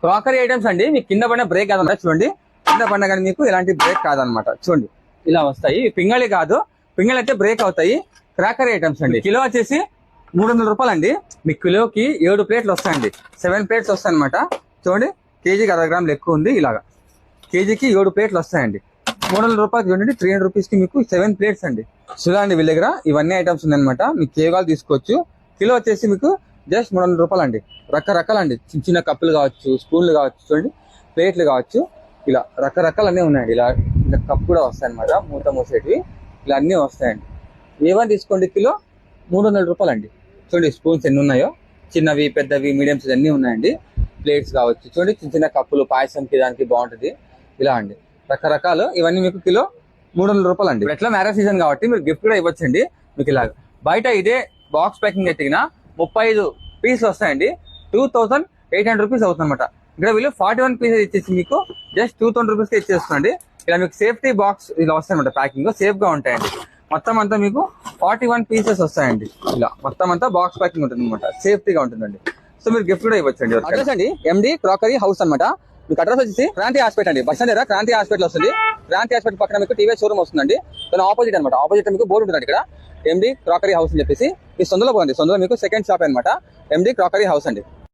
Crockery items అండి. మీకు కింద పడిన బ్రేక్ కాదన్నమాట. చూడండి కింద పడిన కానీ మీకు ఇలాంటి బ్రేక్ కాదనమాట. చూడండి ఇలా వస్తాయి. పింగళి కాదు, పింగళి అయితే బ్రేక్ అవుతాయి. క్రాకరీ ఐటమ్స్ అండి. కిలో వచ్చేసి 300 రూపాయలు అండి. మీ కిలోకి 7 ప్లేట్లు వస్తాయండి. 7 ప్లేట్స్ వస్తాయి అనమాట. చూడండి కేజీకి 60 గ్రాములు ఎక్కువ ఉంది. ఇలాగా కేజీకి 7 ప్లేట్లు వస్తాయండి. 300 రూపాయలు చూడండి. 300 రూపీస్ కి మీకు 7 ప్లేట్స్ అండి. చూడండి వీళ్ళ దగ్గర ఇవన్నీ ఐటమ్స్ ఉన్నాయన్నమాట. మీకు కేగాలు తీసుకోవచ్చు. కిలో వచ్చేసి మీకు జస్ట్ 300 రూపాయలు అండి. రకరకాలండి. చిన్న చిన్న కప్పులు కావచ్చు, స్పూన్లు కావచ్చు, చూడండి ప్లేట్లు కావచ్చు, ఇలా రకరకాలు అన్నీ ఉన్నాయండి. ఇలా ఇలా కప్ కూడా వస్తాయి అనమాట. మూత మూసేటివి ఇలా అన్నీ వస్తాయండి. ఏమని తీసుకోండి కిలో 300 రూపాయలు అండి. చూడండి స్పూన్స్ ఎన్ని ఉన్నాయో, చిన్నవి పెద్దవి మీడియం సైజ్ అన్నీ ఉన్నాయండి. ప్లేట్స్ కావచ్చు, చూడండి చిన్న చిన్న కప్పులు పాయసంకి దానికి బాగుంటుంది. ఇలా అండి రకరకాలు. ఇవన్నీ మీకు కిలో 300 రూపాయలు అండి. ఎట్లా మ్యారేజ్ సీజన్ కాబట్టి మీరు గిఫ్ట్ కూడా ఇవ్వచ్చండి. మీకు ఇలాగ బయట ఇదే బాక్స్ ప్యాకింగ్ ఎత్తికిన 35 పీసులు వస్తాయండి. 2800 రూపీస్ అవుతుంది అనమాట. ఇక్కడ వీళ్ళు 41 పీసెస్ ఇచ్చేసి మీకు జస్ట్ 2000 రూపీస్ కి ఇచ్చేస్తుందండి. ఇలా మీకు సేఫ్టీ బాక్స్ ఇలా వస్తాయన్నమాట. ప్యాకింగ్ సేఫ్ గా ఉంటాయండి. మొత్తం అంతా మీకు 41 పీసెస్ వస్తాయండి. ఇలా మొత్తం అంతా బాక్స్ ప్యాకింగ్ ఉంటుంది అనమాట. సేఫ్టీగా ఉంటుందండి. సో మీరు గిఫ్ట్ కూడా ఇవ్వచ్చండి. అడ్రస్ అండి ఎండి క్రాకరీ హౌస్ అనమాట. మీకు అడ్రస్ వచ్చేసి క్రాంతి హాస్పిటల్ అండి. బస్ స్టాండ్ దగ్గర క్రాంతి హాస్పిటల్ వస్తుంది. క్రాంతి హాస్పిటల్ పక్కన మీకు టీవీ షోరూమ్ వస్తుందండి. దాని ఆపోజిట్ అనమాట. ఆపోజిట్ మీకు బోర్డు ఉంటుంది ఇక్కడ ఎండి క్రాకరీ హౌస్ అని చెప్పేసి. ఈ సొందులో పోండి. సొందులో మీకు సెకండ్ షాప్ అనమాట. ఎండి క్రాకరీ హౌస్ అండి.